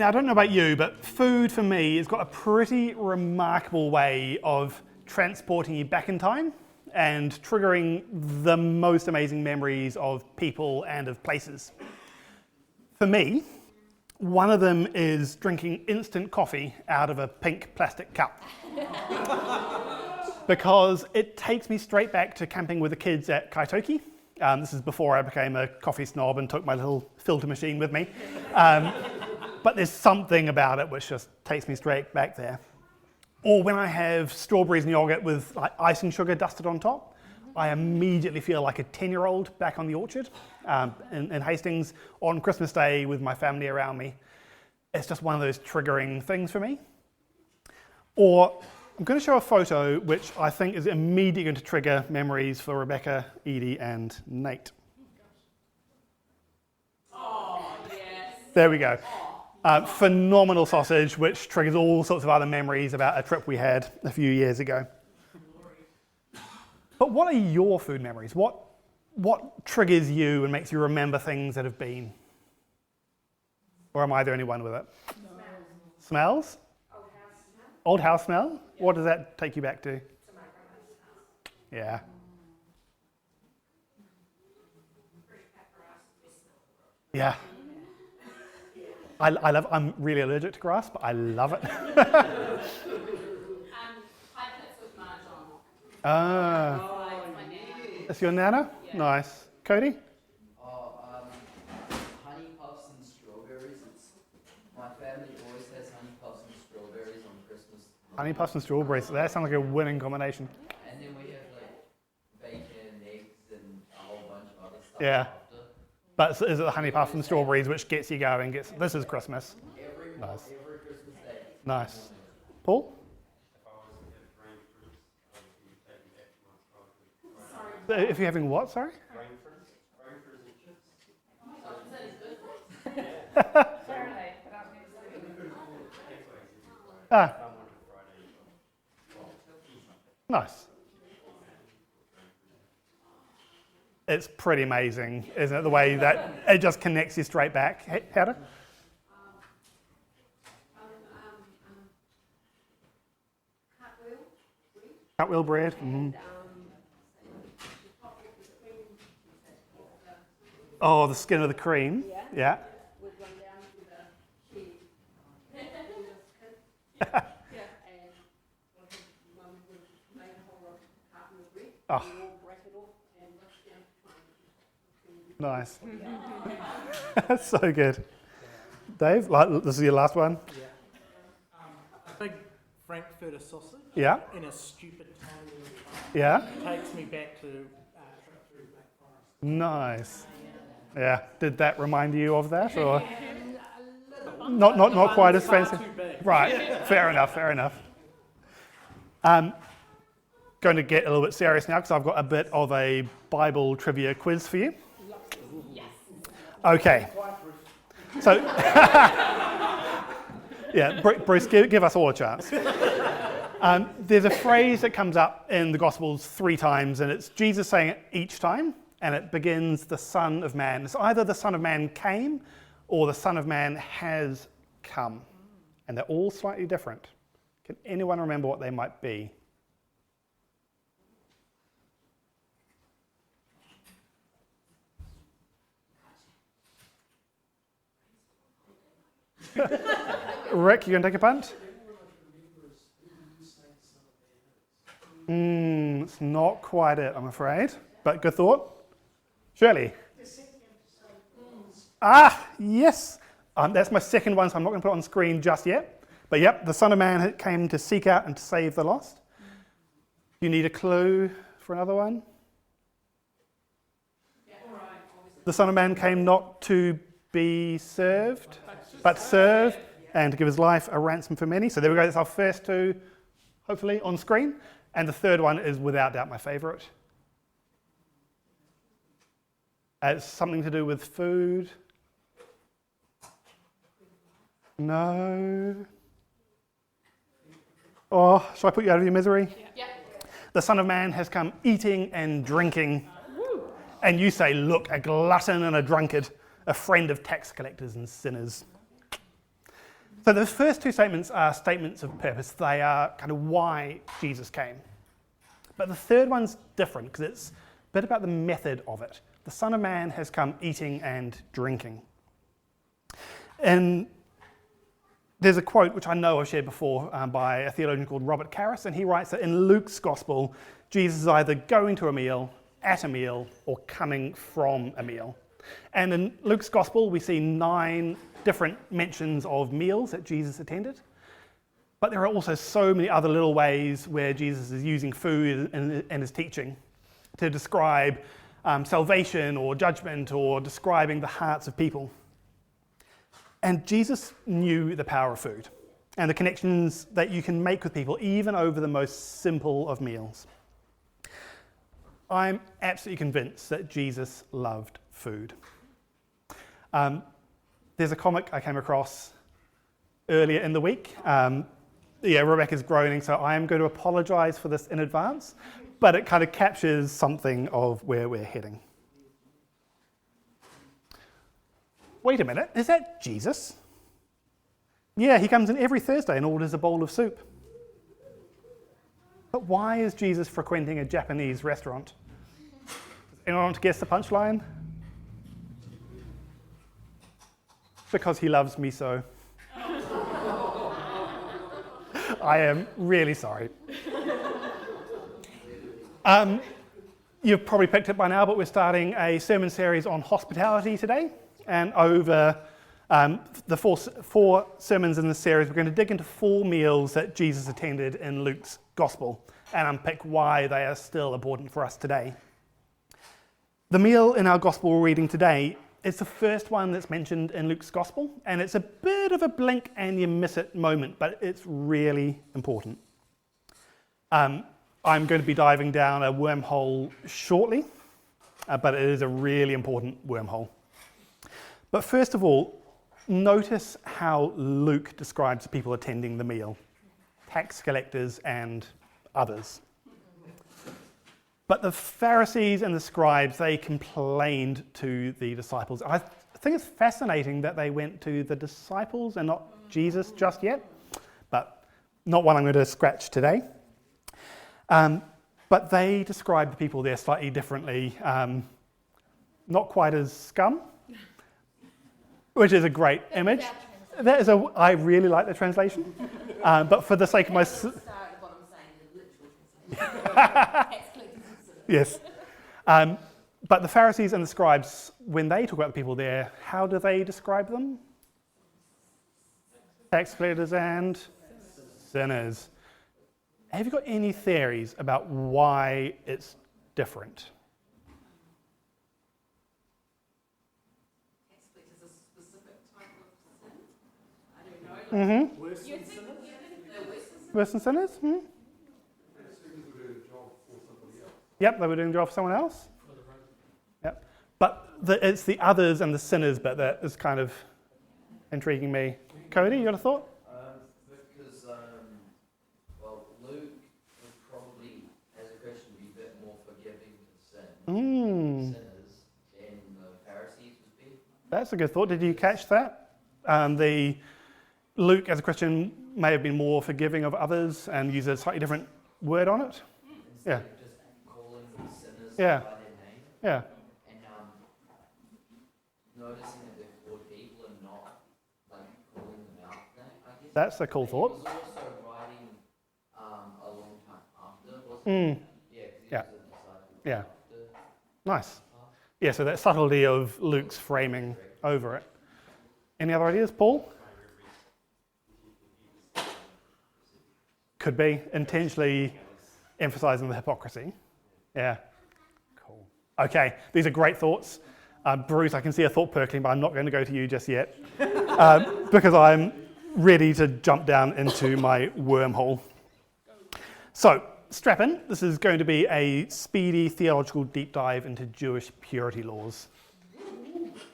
Now, I don't know about you, but food for me has got a pretty remarkable way of transporting you back in time and triggering the most amazing memories of people and of places. For me, one of them is drinking instant coffee out of a pink plastic cup. Because it takes me straight back to camping with the kids at Kaitoke. This is before I became a coffee snob and took my little filter machine with me. But there's something about it which just takes me straight back there. Or when I have strawberries and yogurt with like icing sugar dusted on top, I immediately feel like a 10-year-old back on the orchard in Hastings on Christmas Day with my family around me. It's just one of those triggering things for me. Or I'm going to show a photo which I think is immediately going to trigger memories for Rebecca, Edie, and Nate. Oh, yes. There we go. Phenomenal sausage, which triggers all sorts of other memories about a trip we had a few years ago. But what are your food memories? What triggers you and makes you remember things that have been? Or am I the only one with it? No. Smells? Old house smell. Old house smell? Yeah. What does that take you back to? To my grandmother's house. Yeah. Fresh pepper grass, Yeah. I'm really allergic to grass, but I love it. pie pits with mahjong. Ah, It's my nana. that's your nana? Yeah. Nice. Cody? Honey puffs and strawberries. My family always has honey puffs and strawberries on Christmas. Honey puffs and strawberries. That sounds like a winning combination. And then we have like bacon and eggs and a whole bunch of other stuff Yeah. after. But is it the honey puffs and strawberries which gets you going? This is Christmas. Nice. Every Christmas day. Nice. Paul? If you're having what, sorry? Fahrenheit, but I've never seen it. Ah. Nice. It's pretty amazing, isn't it? The way that it just connects you straight back. Hedda? Cartwheel bread. Mm. Oh, the skin of the cream. Yeah. Would run down to the cheese. And Mum would make a whole lot of cartwheel bread. Oh. We all break it off and rush down to try Nice. That's so good. Dave, this is your last one? Yeah. A big Frankfurter sausage Yeah. in a stupid tiny little Yeah. takes me back to trip through Black Forest. Nice. Yeah. Did that remind you of that, or not quite as Far fancy? too big. Right. Fair enough. Fair enough. Going to get a little bit serious now because I've got a bit of a Bible trivia quiz for you. Yes. Okay. So, yeah, Bruce, give us all a chance. There's a phrase that comes up in the Gospels 3 times, and it's Jesus saying it each time, and it begins, the Son of Man. It's either the Son of Man came or the Son of Man has come. And they're all slightly different. Can anyone remember what they might be? Rick, you going to take a punt? It's not quite it, I'm afraid. But good thought. Shirley? Ah, yes. That's my second one, so I'm not going to put it on screen just yet. But yep, the Son of Man came to seek out and to save the lost. You need a clue for another one? The Son of Man came not to be served, but serve and to give his life a ransom for many. So there we go, that's our first 2, hopefully, on screen. And the third one is without doubt my favourite. It's something to do with food. No. Oh, shall I put you out of your misery? Yeah. The Son of Man has come eating and drinking. And you say, look, a glutton and a drunkard, a friend of tax collectors and sinners. So the first two statements are statements of purpose. They are kind of why Jesus came. But the third one's different because it's a bit about the method of it. The Son of Man has come eating and drinking. And there's a quote which I know I've shared before by a theologian called Robert Karras, and he writes that in Luke's gospel, Jesus is either going to a meal, at a meal, or coming from a meal. And in Luke's gospel, we see 9 different mentions of meals that Jesus attended. But there are also so many other little ways where Jesus is using food in his teaching to describe salvation or judgment or describing the hearts of people. And Jesus knew the power of food and the connections that you can make with people, even over the most simple of meals. I'm absolutely convinced that Jesus loved food. There's a comic I came across earlier in the week. Rebecca's groaning, so I am going to apologise for this in advance, but it kind of captures something of where we're heading. Wait a minute, is that Jesus? Yeah, he comes in every Thursday and orders a bowl of soup. But why is Jesus frequenting a Japanese restaurant? Does anyone want to guess the punchline? Because he loves me so. I am really sorry. You've probably picked it by now, but we're starting a sermon series on hospitality today. And over the four sermons in this series, we're going to dig into 4 meals that Jesus attended in Luke's gospel and unpick why they are still important for us today. The meal in our gospel reading today is the first one that's mentioned in Luke's gospel, and it's a bit of a blink and you miss it moment, but it's really important. I'm going to be diving down a wormhole shortly, but it is a really important wormhole. But first of all, notice how Luke describes the people attending the meal: tax collectors and others. But the Pharisees and the scribes, they complained to the disciples. I think it's fascinating that they went to the disciples and not Jesus just yet, but not one I'm going to scratch today. But they describe the people there slightly differently, not quite as scum, which is a great image. I really like the translation, but for the sake of my... Yes. But the Pharisees and the scribes, when they talk about the people there, how do they describe them? Tax collectors and sinners. Have you got any theories about why it's different? Tax collectors a specific type of sin? I don't know. Mm-hmm. Worse than sinners? They're worse than sin? Worse than sinners? Hmm? Yep, they were doing a job for someone else. Yep. But it's the others and the sinners bit that is kind of intriguing me. Cody, you got a thought? Because, Luke would probably, as a Christian, be a bit more forgiving to sinners than the Pharisees would be. That's a good thought. Did you catch that? The Luke, as a Christian, may have been more forgiving of others and use a slightly different word on it. Instead Yeah. of just calling the sinners Yeah. by their name. Yeah. And noticing that they're flawed people and not calling them out there, I guess. That's a cool He thought. was also writing a long time after, wasn't he? Yeah, because he Yeah. was a disciple Yeah. after. Nice. Yeah, so that subtlety of Luke's framing over it. Any other ideas, Paul? Could be intentionally emphasizing the hypocrisy. Yeah. Cool. Okay, these are great thoughts. Bruce, I can see a thought percolating, but I'm not going to go to you just yet because I'm ready to jump down into my wormhole. So, strap in. This is going to be a speedy theological deep dive into Jewish purity laws.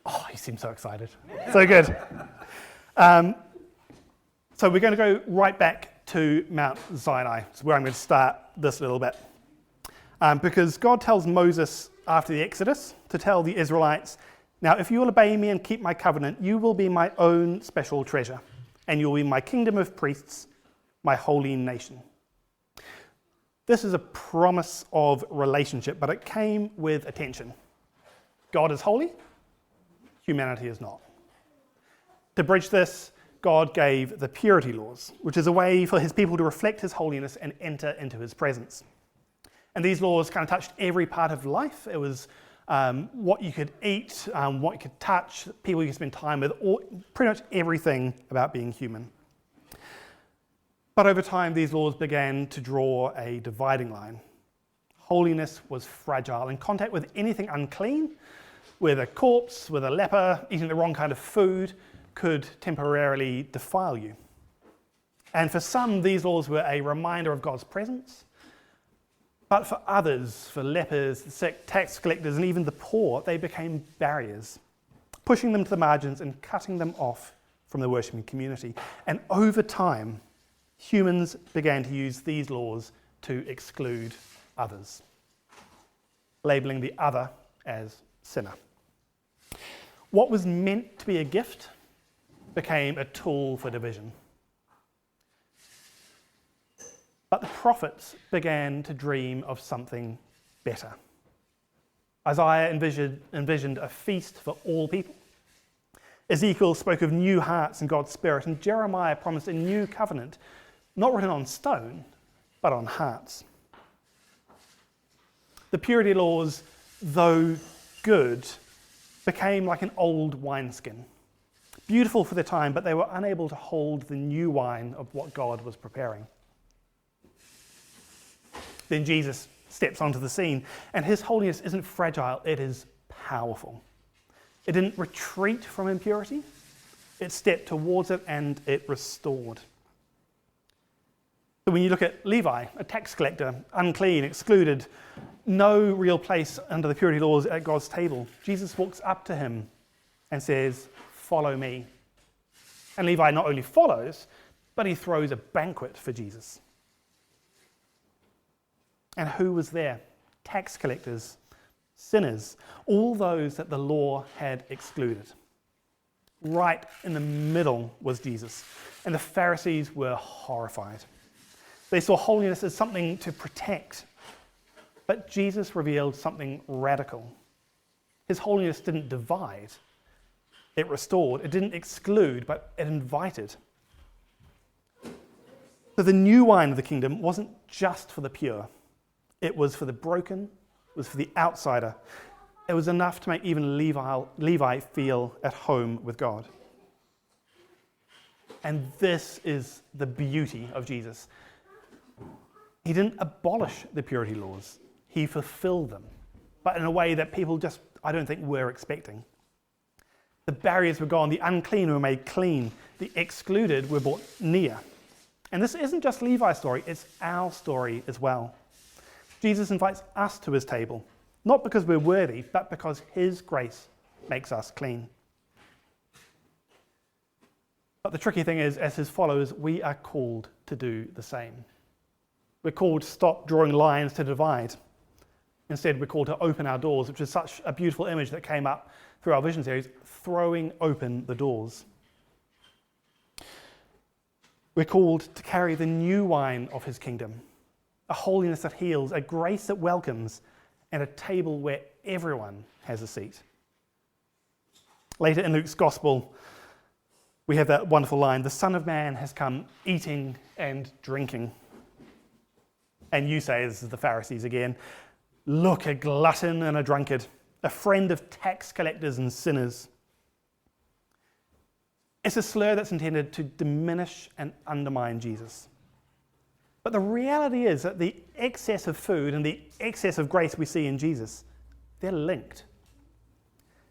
Oh, you seem so excited. So good. So we're going to go right back to Mount Sinai. It's where I'm going to start this little bit. Because God tells Moses after the Exodus to tell the Israelites, now if you will obey me and keep my covenant, you will be my own special treasure. and you'll be my kingdom of priests, my holy nation. This is a promise of relationship, but it came with a tension. God is holy, humanity is not. To bridge this, God gave the purity laws, which is a way for his people to reflect his holiness and enter into his presence. And these laws kind of touched every part of life. It was what you could eat, what you could touch, people you could spend time with, pretty much everything about being human. But over time, these laws began to draw a dividing line. Holiness was fragile, and contact with anything unclean, with a corpse, with a leper, eating the wrong kind of food, could temporarily defile you. And for some, these laws were a reminder of God's presence. But for others, for lepers, the sick, tax collectors, and even the poor, they became barriers, pushing them to the margins and cutting them off from the worshiping community. And over time, humans began to use these laws to exclude others, labeling the other as sinner. What was meant to be a gift became a tool for division. But the prophets began to dream of something better. Isaiah envisioned a feast for all people. Ezekiel spoke of new hearts and God's Spirit, and Jeremiah promised a new covenant, not written on stone, but on hearts. The purity laws, though good, became like an old wineskin. Beautiful for the time, but they were unable to hold the new wine of what God was preparing. Then Jesus steps onto the scene, and his holiness isn't fragile, it is powerful. It didn't retreat from impurity, it stepped towards it and it restored. So when you look at Levi, a tax collector, unclean, excluded, no real place under the purity laws at God's table, Jesus walks up to him and says, "Follow me." And Levi not only follows, but he throws a banquet for Jesus. And who was there? Tax collectors, sinners, all those that the law had excluded. Right in the middle was Jesus, and the Pharisees were horrified. They saw holiness as something to protect, but Jesus revealed something radical. His holiness didn't divide, it restored. It didn't exclude, but it invited. So the new wine of the kingdom wasn't just for the pure. It was for the broken, it was for the outsider. It was enough to make even Levi feel at home with God. And this is the beauty of Jesus. He didn't abolish the purity laws. He fulfilled them, but in a way that people just, I don't think, were expecting. The barriers were gone, the unclean were made clean, the excluded were brought near. And this isn't just Levi's story, it's our story as well. Jesus invites us to his table, not because we're worthy, but because his grace makes us clean. But the tricky thing is, as his followers, we are called to do the same. We're called to stop drawing lines to divide. Instead, we're called to open our doors, which is such a beautiful image that came up through our vision series, throwing open the doors. We're called to carry the new wine of his kingdom, a holiness that heals, a grace that welcomes, and a table where everyone has a seat. Later in Luke's gospel, we have that wonderful line, "The Son of Man has come eating and drinking." And you say, this is the Pharisees again, "Look, a glutton and a drunkard, a friend of tax collectors and sinners." It's a slur that's intended to diminish and undermine Jesus. But the reality is that the excess of food and the excess of grace we see in Jesus, they're linked.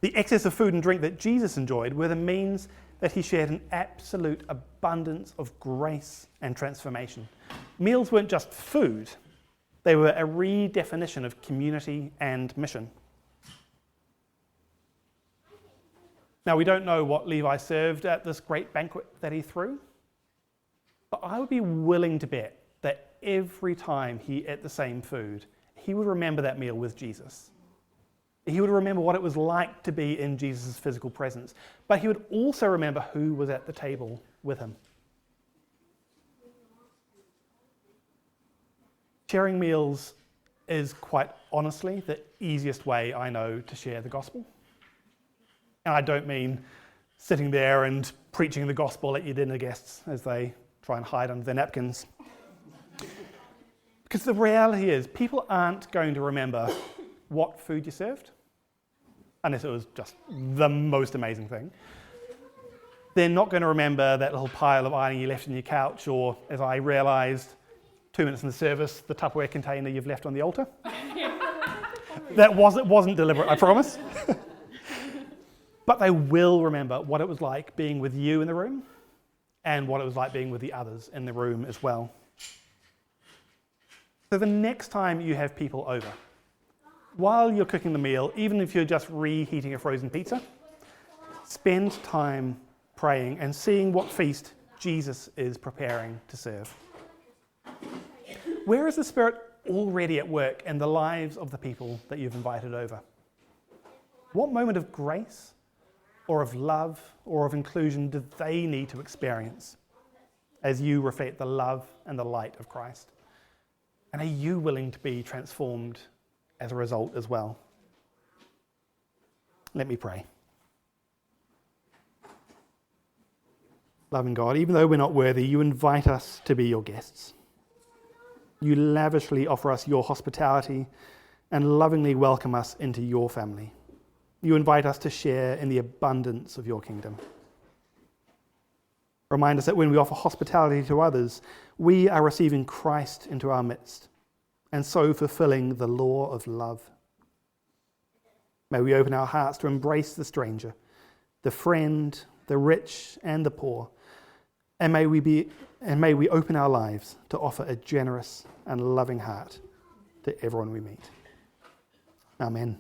The excess of food and drink that Jesus enjoyed were the means that he shared an absolute abundance of grace and transformation. Meals weren't just food, they were a redefinition of community and mission. Now, we don't know what Levi served at this great banquet that he threw, but I would be willing to bet that every time he ate the same food, he would remember that meal with Jesus. He would remember what it was like to be in Jesus' physical presence, but he would also remember who was at the table with him. Sharing meals is quite honestly the easiest way I know to share the gospel. And I don't mean sitting there and preaching the gospel at your dinner guests as they try and hide under their napkins. Because the reality is, people aren't going to remember what food you served, unless it was just the most amazing thing. They're not going to remember that little pile of ironing you left on your couch, or, as I realised 2 minutes in the service, the Tupperware container you've left on the altar. That wasn't deliberate, I promise. But they will remember what it was like being with you in the room and what it was like being with the others in the room as well. So the next time you have people over, while you're cooking the meal, even if you're just reheating a frozen pizza, spend time praying and seeing what feast Jesus is preparing to serve. Where is the Spirit already at work in the lives of the people that you've invited over? What moment of grace or of love or of inclusion do they need to experience as you reflect the love and the light of Christ? And are you willing to be transformed as a result as well? Let me pray. Loving God, even though we're not worthy, you invite us to be your guests. You lavishly offer us your hospitality and lovingly welcome us into your family. You invite us to share in the abundance of your kingdom. Remind us that when we offer hospitality to others, we are receiving Christ into our midst, and so fulfilling the law of love. May we open our hearts to embrace the stranger, the friend, the rich, and the poor, and may we open our lives to offer a generous and loving heart to everyone we meet. Amen.